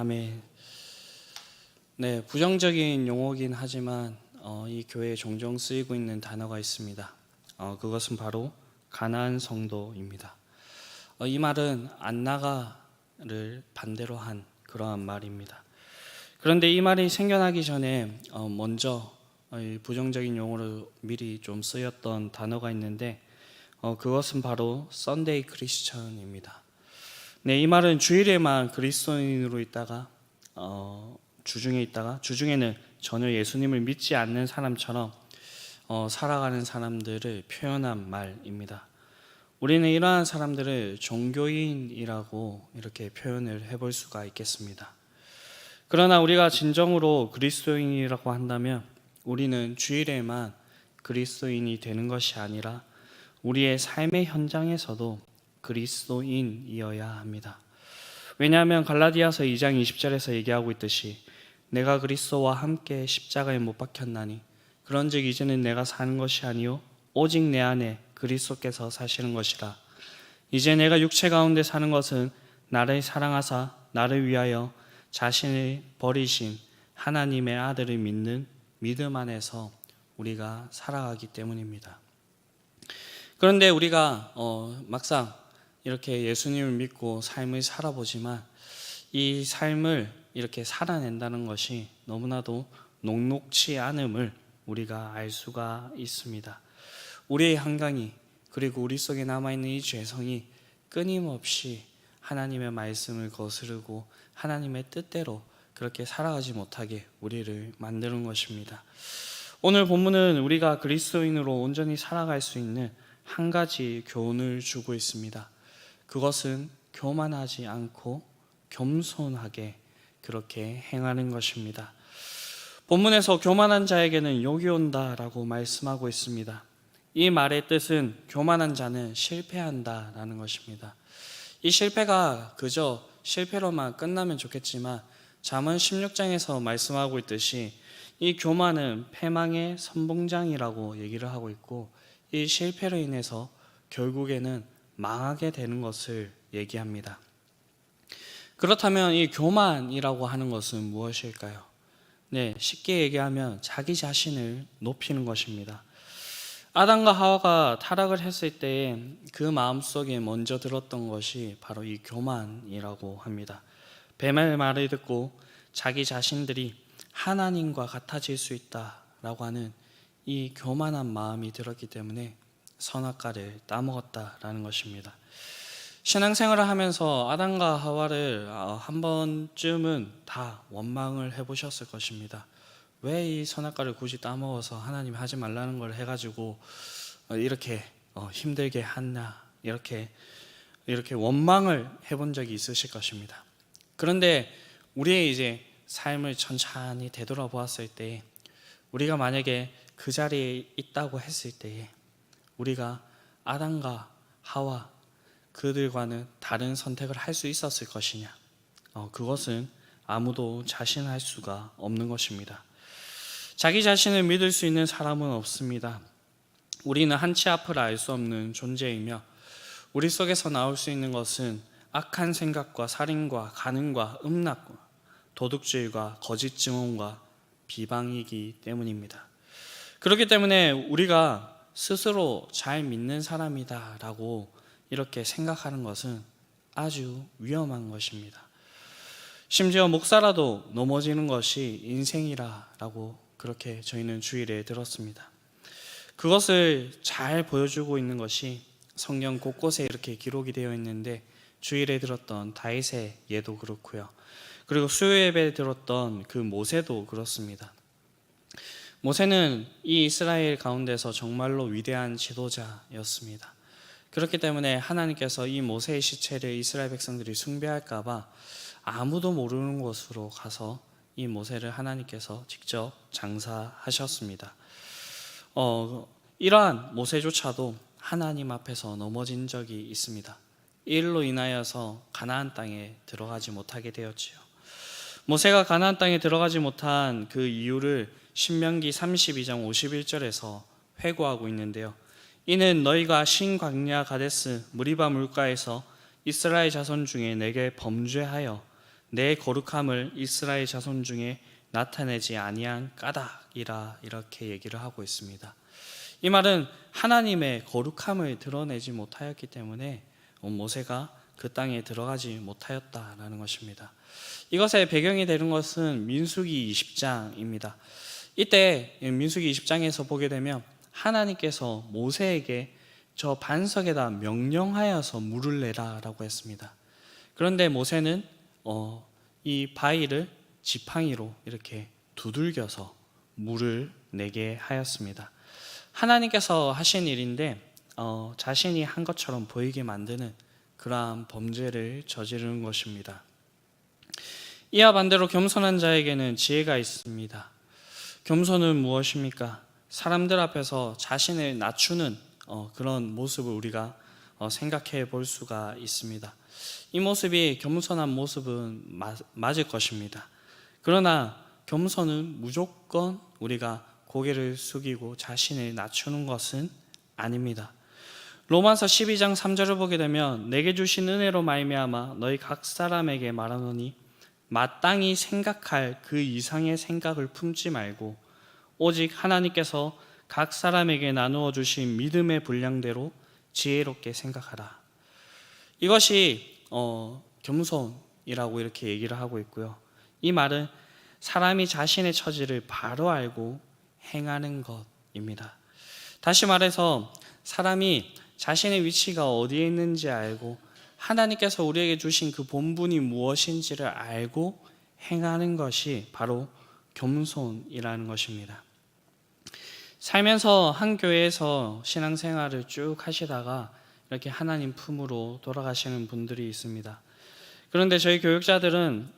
아멘. 네, 부정적인 용어긴 하지만 이 교회에 종종 쓰이고 있는 단어가 있습니다. 그것은 바로 가난한 성도입니다. 이 말은 안 나가를 반대로 한 그러한 말입니다. 그런데 이 말이 생겨나기 전에 먼저 부정적인 용어로 미리 좀 쓰였던 단어가 있는데 그것은 바로 썬데이 크리스천입니다. 네, 이 말은 주일에만 그리스도인으로 있다가 주중에는 전혀 예수님을 믿지 않는 사람처럼 살아가는 사람들을 표현한 말입니다. 우리는 이러한 사람들을 종교인이라고 이렇게 표현을 해볼 수가 있겠습니다. 그러나 우리가 진정으로 그리스도인이라고 한다면 우리는 주일에만 그리스도인이 되는 것이 아니라 우리의 삶의 현장에서도 그리스도인이어야 합니다. 왜냐하면 갈라디아서 2장 20절에서 얘기하고 있듯이 내가 그리스도와 함께 십자가에 못 박혔나니 그런즉 이제는 내가 사는 것이 아니요 오직 내 안에 그리스도께서 사시는 것이라. 이제 내가 육체 가운데 사는 것은 나를 사랑하사 나를 위하여 자신을 버리신 하나님의 아들을 믿는 믿음 안에서 우리가 살아가기 때문입니다. 그런데 우리가 막상 이렇게 예수님을 믿고 삶을 살아보지만 이 삶을 이렇게 살아낸다는 것이 너무나도 녹록치 않음을 우리가 알 수가 있습니다. 우리의 한강이 그리고 우리 속에 남아있는 이 죄성이 끊임없이 하나님의 말씀을 거스르고 하나님의 뜻대로 그렇게 살아가지 못하게 우리를 만드는 것입니다. 오늘 본문은 우리가 그리스도인으로 온전히 살아갈 수 있는 한 가지 교훈을 주고 있습니다. 그것은 교만하지 않고 겸손하게 그렇게 행하는 것입니다. 본문에서 교만한 자에게는 욕이 온다라고 말씀하고 있습니다. 이 말의 뜻은 교만한 자는 실패한다라는 것입니다. 이 실패가 그저 실패로만 끝나면 좋겠지만 잠언 16장에서 말씀하고 있듯이 이 교만은 패망의 선봉장이라고 얘기를 하고 있고 이 실패로 인해서 결국에는 망하게 되는 것을 얘기합니다. 그렇다면 이 교만이라고 하는 것은 무엇일까요? 네, 쉽게 얘기하면 자기 자신을 높이는 것입니다. 아담과 하와가 타락을 했을 때 그 마음속에 먼저 들었던 것이 바로 이 교만이라고 합니다. 뱀의 말을 듣고 자기 자신들이 하나님과 같아질 수 있다라고 하는 이 교만한 마음이 들었기 때문에 선악과를 따먹었다라는 것입니다. 신앙생활을 하면서 아담과 하와를 한 번쯤은 다 원망을 해보셨을 것입니다. 왜 이 선악과를 굳이 따먹어서 하나님이 하지 말라는 걸 해가지고 이렇게 힘들게 했나 이렇게 원망을 해본 적이 있으실 것입니다. 그런데 우리의 이제 삶을 천천히 되돌아보았을 때 우리가 만약에 그 자리에 있다고 했을 때에 우리가 아담과 하와 그들과는 다른 선택을 할 수 있었을 것이냐? 그것은 아무도 자신할 수가 없는 것입니다. 자기 자신을 믿을 수 있는 사람은 없습니다. 우리는 한치 앞을 알 수 없는 존재이며 우리 속에서 나올 수 있는 것은 악한 생각과 살인과 간음과 음란과 도둑질과 거짓 증언과 비방이기 때문입니다. 그렇기 때문에 우리가 스스로 잘 믿는 사람이다라고 이렇게 생각하는 것은 아주 위험한 것입니다. 심지어 목사라도 넘어지는 것이 인생이라고 그렇게 저희는 주일에 들었습니다. 그것을 잘 보여주고 있는 것이 성경 곳곳에 이렇게 기록이 되어 있는데 주일에 들었던 다윗의 예도 그렇고요. 그리고 수요 예배에 들었던 그 모세도 그렇습니다. 모세는 이 이스라엘 가운데서 정말로 위대한 지도자였습니다. 그렇기 때문에 하나님께서 이 모세의 시체를 이스라엘 백성들이 숭배할까 봐 아무도 모르는 곳으로 가서 이 모세를 하나님께서 직접 장사하셨습니다. 이러한 모세조차도 하나님 앞에서 넘어진 적이 있습니다. 이 일로 인하여서 가나안 땅에 들어가지 못하게 되었지요. 모세가 가나안 땅에 들어가지 못한 그 이유를 신명기 32장 51절에서 회고하고 있는데요. 이는 너희가 신 광야 가데스 무리바 물가에서 이스라엘 자손 중에 내게 범죄하여 내 거룩함을 이스라엘 자손 중에 나타내지 아니한 까닭이라 이렇게 얘기를 하고 있습니다. 이 말은 하나님의 거룩함을 드러내지 못하였기 때문에 모세가 그 땅에 들어가지 못하였다라는 것입니다. 이것의 배경이 되는 것은 민수기 20장입니다. 이때 민수기 20장에서 보게 되면 하나님께서 모세에게 저 반석에다 명령하여서 물을 내라라고 했습니다. 그런데 모세는 이 바위를 지팡이로 이렇게 두들겨서 물을 내게 하였습니다. 하나님께서 하신 일인데 자신이 한 것처럼 보이게 만드는 그러한 범죄를 저지르는 것입니다. 이와 반대로 겸손한 자에게는 지혜가 있습니다. 겸손은 무엇입니까? 사람들 앞에서 자신을 낮추는 그런 모습을 우리가 생각해 볼 수가 있습니다. 이 모습이 겸손한 모습은 맞을 것입니다. 그러나 겸손은 무조건 우리가 고개를 숙이고 자신을 낮추는 것은 아닙니다. 로마서 12장 3절을 보게 되면 내게 주신 은혜로 말미암아 너희 각 사람에게 말하노니 마땅히 생각할 그 이상의 생각을 품지 말고 오직 하나님께서 각 사람에게 나누어 주신 믿음의 분량대로 지혜롭게 생각하라. 이것이 겸손이라고 이렇게 얘기를 하고 있고요. 이 말은 사람이 자신의 처지를 바로 알고 행하는 것입니다. 다시 말해서 사람이 자신의 위치가 어디에 있는지 알고 하나님께서 우리에게 주신 그 본분이 무엇인지를 알고 행하는 것이 바로 겸손이라는 것입니다. 살면서 한 교회에서 신앙생활을 쭉 하시다가 이렇게 하나님 품으로 돌아가시는 분들이 있습니다. 그런데 저희 교육자들은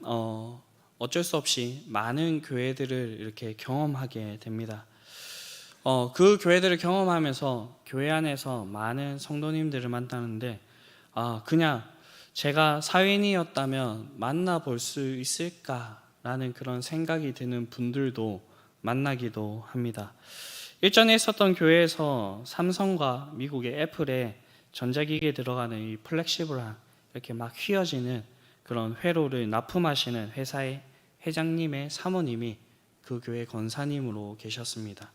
어쩔 수 없이 많은 교회들을 이렇게 경험하게 됩니다. 그 교회들을 경험하면서 교회 안에서 많은 성도님들을 만나는데 그냥 제가 사회인이었다면 만나볼 수 있을까라는 그런 생각이 드는 분들도 만나기도 합니다. 일전에 있었던 교회에서 삼성과 미국의 애플의 전자기기에 들어가는 이 플렉시블한 이렇게 막 휘어지는 그런 회로를 납품하시는 회사의 회장님의 사모님이 그 교회 권사님으로 계셨습니다.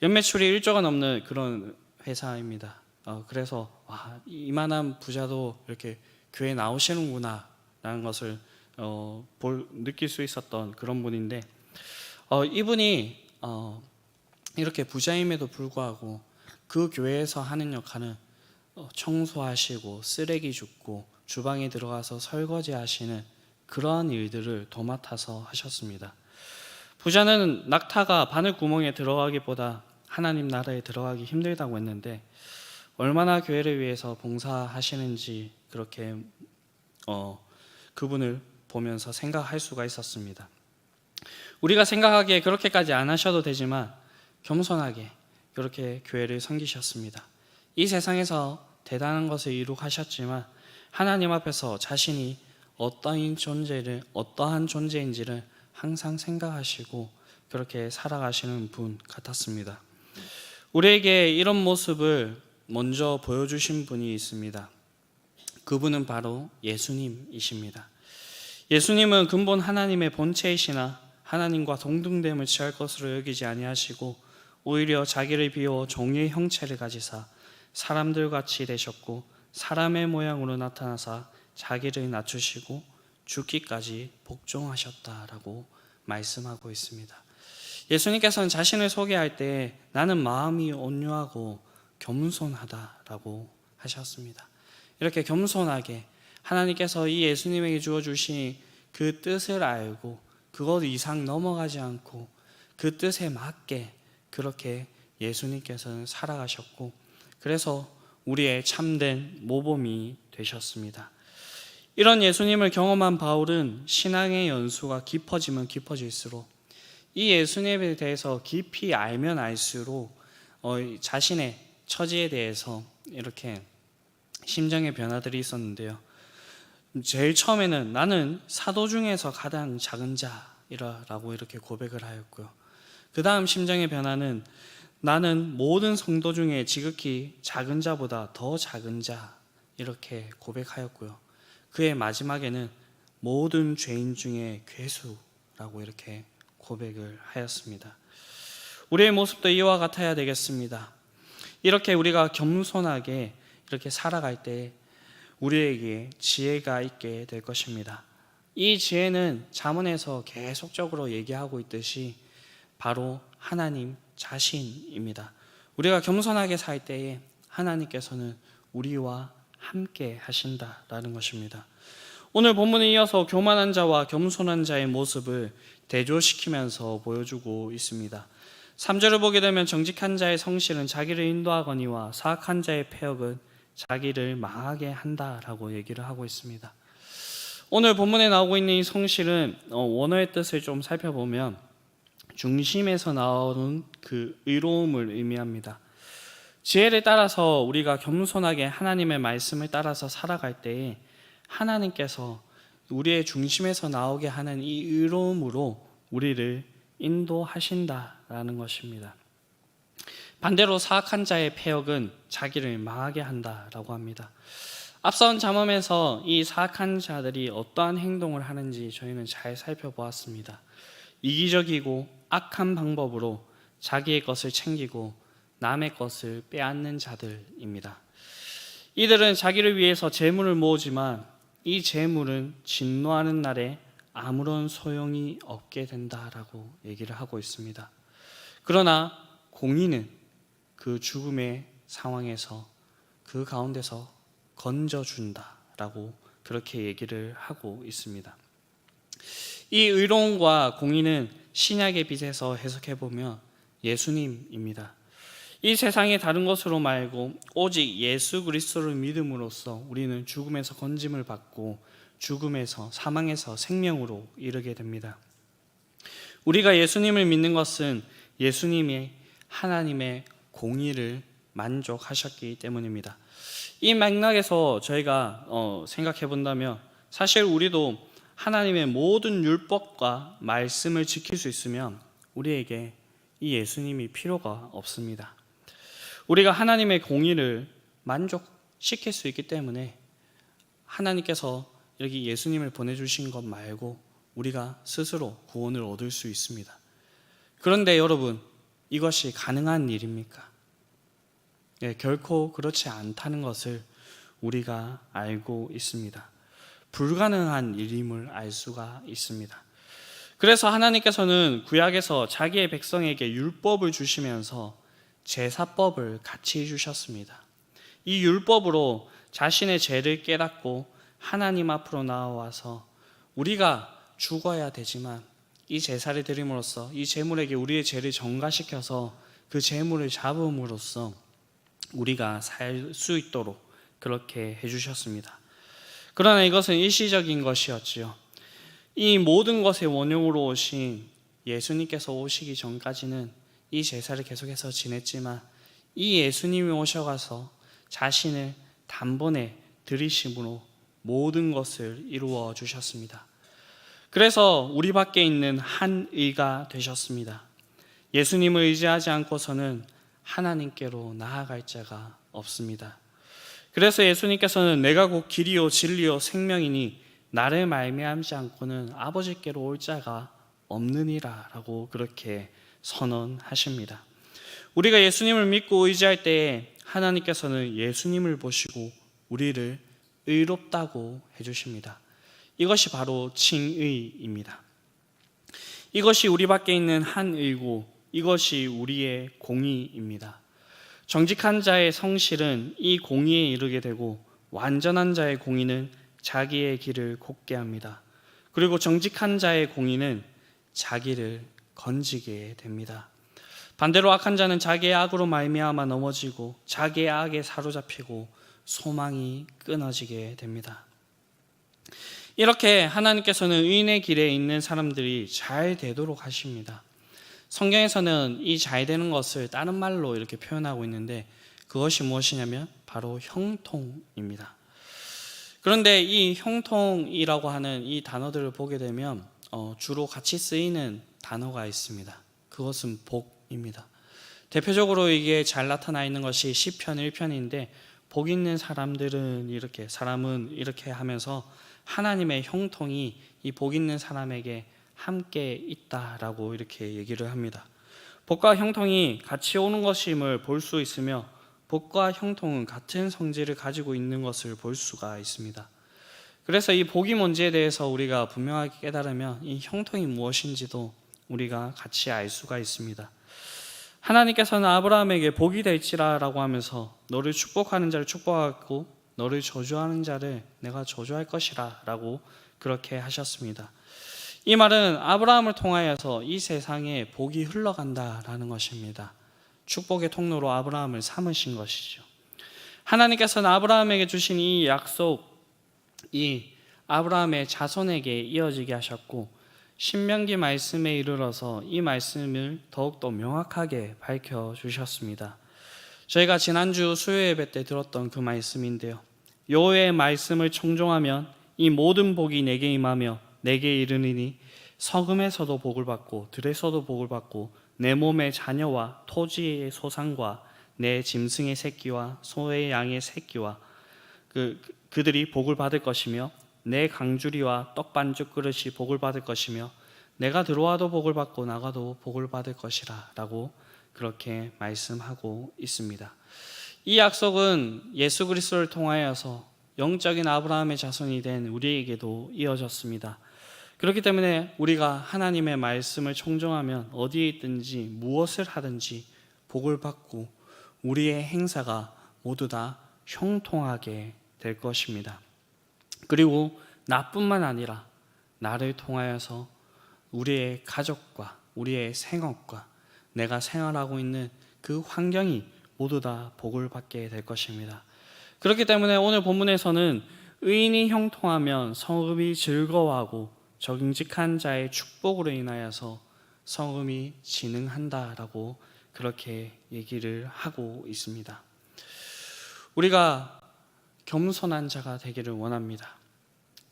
연매출이 1조가 넘는 그런 회사입니다. 그래서 이만한 부자도 이렇게 교회에 나오시는구나 라는 것을 느낄 수 있었던 그런 분인데 이분이 이렇게 부자임에도 불구하고 그 교회에서 하는 역할은 청소하시고 쓰레기 줍고 주방에 들어가서 설거지 하시는 그러한 일들을 도맡아서 하셨습니다. 부자는 낙타가 바늘구멍에 들어가기보다 하나님 나라에 들어가기 힘들다고 했는데 얼마나 교회를 위해서 봉사하시는지 그렇게 그분을 보면서 생각할 수가 있었습니다. 우리가 생각하기에 그렇게까지 안 하셔도 되지만 겸손하게 그렇게 교회를 섬기셨습니다. 이 세상에서 대단한 것을 이룩하셨지만 하나님 앞에서 자신이 어떠한 존재인지를 항상 생각하시고 그렇게 살아가시는 분 같았습니다. 우리에게 이런 모습을 먼저 보여주신 분이 있습니다. 그분은 바로 예수님이십니다. 예수님은 근본 하나님의 본체이시나 하나님과 동등됨을 취할 것으로 여기지 아니하시고 오히려 자기를 비워 종의 형체를 가지사 사람들같이 되셨고 사람의 모양으로 나타나사 자기를 낮추시고 죽기까지 복종하셨다라고 말씀하고 있습니다. 예수님께서는 자신을 소개할 때 나는 마음이 온유하고 겸손하다라고 하셨습니다. 이렇게 겸손하게 하나님께서 이 예수님에게 주어주신 그 뜻을 알고 그것 이상 넘어가지 않고 그 뜻에 맞게 그렇게 예수님께서는 살아가셨고 그래서 우리의 참된 모범이 되셨습니다. 이런 예수님을 경험한 바울은 신앙의 연수가 깊어지면 깊어질수록 이 예수님에 대해서 깊이 알면 알수록 자신의 처지에 대해서 이렇게 심정의 변화들이 있었는데요. 제일 처음에는 나는 사도 중에서 가장 작은 자라고 이렇게 고백을 하였고요. 그 다음 심정의 변화는 나는 모든 성도 중에 지극히 작은 자보다 더 작은 자 이렇게 고백하였고요. 그의 마지막에는 모든 죄인 중에 괴수라고 이렇게 고백을 하였습니다. 우리의 모습도 이와 같아야 되겠습니다. 이렇게 우리가 겸손하게 이렇게 살아갈 때 우리에게 지혜가 있게 될 것입니다. 이 지혜는 잠언에서 계속적으로 얘기하고 있듯이 바로 하나님 자신입니다. 우리가 겸손하게 살 때에 하나님께서는 우리와 함께 하신다라는 것입니다. 오늘 본문에 이어서 교만한 자와 겸손한 자의 모습을 대조시키면서 보여주고 있습니다. 3절을 보게 되면 정직한 자의 성실은 자기를 인도하거니와 사악한 자의 패역은 자기를 망하게 한다라고 얘기를 하고 있습니다. 오늘 본문에 나오고 있는 이 성실은 원어의 뜻을 좀 살펴보면 중심에서 나오는 그 의로움을 의미합니다. 지혜를 따라서 우리가 겸손하게 하나님의 말씀을 따라서 살아갈 때에 하나님께서 우리의 중심에서 나오게 하는 이 의로움으로 우리를 인도하신다라는 것입니다. 반대로 사악한 자의 패역은 자기를 망하게 한다라고 합니다. 앞선 잠언에서 이 사악한 자들이 어떠한 행동을 하는지 저희는 잘 살펴보았습니다. 이기적이고 악한 방법으로 자기의 것을 챙기고 남의 것을 빼앗는 자들입니다. 이들은 자기를 위해서 재물을 모으지만 이 재물은 진노하는 날에 아무런 소용이 없게 된다라고 얘기를 하고 있습니다. 그러나 공의는 그 죽음의 상황에서 그 가운데서 건져준다라고 그렇게 얘기를 하고 있습니다. 이 의로움과 공의는 신약의 빛에서 해석해보면 예수님입니다. 이 세상의 다른 것으로 말고 오직 예수 그리스도를 믿음으로써 우리는 죽음에서 건짐을 받고 죽음에서 사망에서 생명으로 이르게 됩니다. 우리가 예수님을 믿는 것은 예수님이 하나님의 공의를 만족하셨기 때문입니다. 이 맥락에서 저희가 생각해 본다면 사실 우리도 하나님의 모든 율법과 말씀을 지킬 수 있으면 우리에게 이 예수님이 필요가 없습니다. 우리가 하나님의 공의를 만족시킬 수 있기 때문에 하나님께서 여기 예수님을 보내주신 것 말고 우리가 스스로 구원을 얻을 수 있습니다. 그런데 여러분, 이것이 가능한 일입니까? 결코 그렇지 않다는 것을 우리가 알고 있습니다. 불가능한 일임을 알 수가 있습니다. 그래서 하나님께서는 구약에서 자기의 백성에게 율법을 주시면서 제사법을 같이 주셨습니다. 이 율법으로 자신의 죄를 깨닫고 하나님 앞으로 나와서 우리가 죽어야 되지만 이 제사를 드림으로써 이 제물에게 우리의 죄를 전가시켜서 그 제물을 잡음으로써 우리가 살 수 있도록 그렇게 해주셨습니다. 그러나 이것은 일시적인 것이었지요. 이 모든 것의 원흉으로 오신 예수님께서 오시기 전까지는 이 제사를 계속해서 지냈지만 이 예수님이 오셔가서 자신을 단번에 들이심으로 모든 것을 이루어 주셨습니다. 그래서 우리 밖에 있는 한 의가 되셨습니다. 예수님을 의지하지 않고서는 하나님께로 나아갈 자가 없습니다. 그래서 예수님께서는 내가 곧 길이요 진리요 생명이니 나를 말미암지 않고는 아버지께로 올 자가 없느니라 라고 그렇게 선언하십니다. 우리가 예수님을 믿고 의지할 때에 하나님께서는 예수님을 보시고 우리를 의롭다고 해주십니다. 이것이 바로 칭의입니다. 이것이 우리 밖에 있는 한 의고 이것이 우리의 공의입니다. 정직한 자의 성실은 이 공의에 이르게 되고 완전한 자의 공의는 자기의 길을 곱게 합니다. 그리고 정직한 자의 공의는 자기를 건지게 됩니다. 반대로 악한 자는 자기의 악으로 말미암아 넘어지고 자기의 악에 사로잡히고 소망이 끊어지게 됩니다. 이렇게 하나님께서는 의인의 길에 있는 사람들이 잘 되도록 하십니다. 성경에서는 이 잘 되는 것을 다른 말로 이렇게 표현하고 있는데 그것이 무엇이냐면 바로 형통입니다. 그런데 이 형통이라고 하는 이 단어들을 보게 되면 주로 같이 쓰이는 단어가 있습니다. 그것은 복입니다. 대표적으로 이게 잘 나타나 있는 것이 시편 1편인데 복 있는 사람은 이렇게 하면서 하나님의 형통이 이 복 있는 사람에게 함께 있다라고 이렇게 얘기를 합니다. 복과 형통이 같이 오는 것임을 볼 수 있으며 복과 형통은 같은 성질을 가지고 있는 것을 볼 수가 있습니다. 그래서 이 복이 뭔지에 대해서 우리가 분명하게 깨달으면 이 형통이 무엇인지도 우리가 같이 알 수가 있습니다. 하나님께서는 아브라함에게 복이 될지라라고 하면서 너를 축복하는 자를 축복하고 너를 저주하는 자를 내가 저주할 것이라 라고 그렇게 하셨습니다. 이 말은 아브라함을 통하여서 이 세상에 복이 흘러간다라는 것입니다. 축복의 통로로 아브라함을 삼으신 것이죠. 하나님께서는 아브라함에게 주신 이 약속, 이 아브라함의 자손에게 이어지게 하셨고 신명기 말씀에 이르러서 이 말씀을 더욱더 명확하게 밝혀주셨습니다. 저희가 지난주 수요 예배 때 들었던 그 말씀인데요, 여호와의 말씀을 청종하면 이 모든 복이 내게 임하며 내게 이르니니 서금에서도 복을 받고 들에서도 복을 받고 내 몸의 자녀와 토지의 소산과 내 짐승의 새끼와 소의 양의 새끼와 그들이 복을 받을 것이며 내 강주리와 떡반죽 그릇이 복을 받을 것이며 내가 들어와도 복을 받고 나가도 복을 받을 것이라 라고 그렇게 말씀하고 있습니다. 이 약속은 예수 그리스도를 통하여서 영적인 아브라함의 자손이 된 우리에게도 이어졌습니다. 그렇기 때문에 우리가 하나님의 말씀을 청종하면 어디에 있든지 무엇을 하든지 복을 받고 우리의 행사가 모두 다 형통하게 될 것입니다. 그리고 나뿐만 아니라 나를 통하여서 우리의 가족과 우리의 생업과 내가 생활하고 있는 그 환경이 모두 다 복을 받게 될 것입니다. 그렇기 때문에 오늘 본문에서는 의인이 형통하면 성읍이 즐거워하고 정직한 자의 축복으로 인하여서 성읍이 진흥한다라고 그렇게 얘기를 하고 있습니다. 우리가 겸손한 자가 되기를 원합니다.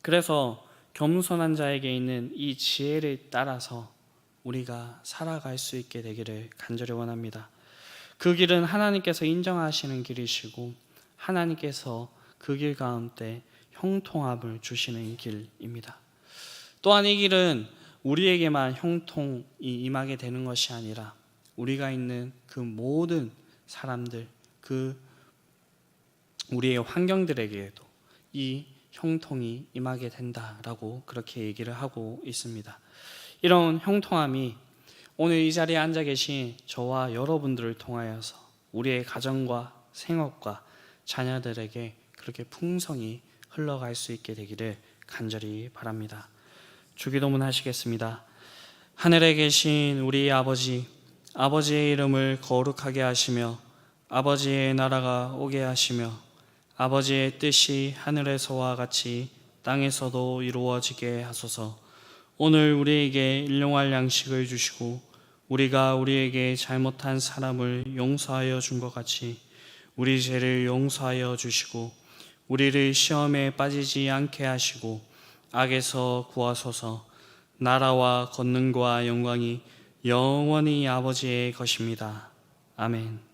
그래서 겸손한 자에게 있는 이 지혜를 따라서 우리가 살아갈 수 있게 되기를 간절히 원합니다. 그 길은 하나님께서 인정하시는 길이시고 하나님께서 그 길 가운데 형통함을 주시는 길입니다. 또한 이 길은 우리에게만 형통이 임하게 되는 것이 아니라 우리가 있는 그 모든 사람들, 그 우리의 환경들에게도 이 형통이 임하게 된다라고 그렇게 얘기를 하고 있습니다. 이런 형통함이 오늘 이 자리에 앉아 계신 저와 여러분들을 통하여서 우리의 가정과 생업과 자녀들에게 그렇게 풍성히 흘러갈 수 있게 되기를 간절히 바랍니다. 주기도문 하시겠습니다. 하늘에 계신 우리 아버지, 아버지의 이름을 거룩하게 하시며 아버지의 나라가 오게 하시며 아버지의 뜻이 하늘에서와 같이 땅에서도 이루어지게 하소서. 오늘 우리에게 일용할 양식을 주시고 우리가 우리에게 잘못한 사람을 용서하여 준 것 같이 우리 죄를 용서하여 주시고 우리를 시험에 빠지지 않게 하시고 악에서 구하소서. 나라와 권능과 영광이 영원히 아버지의 것입니다. 아멘.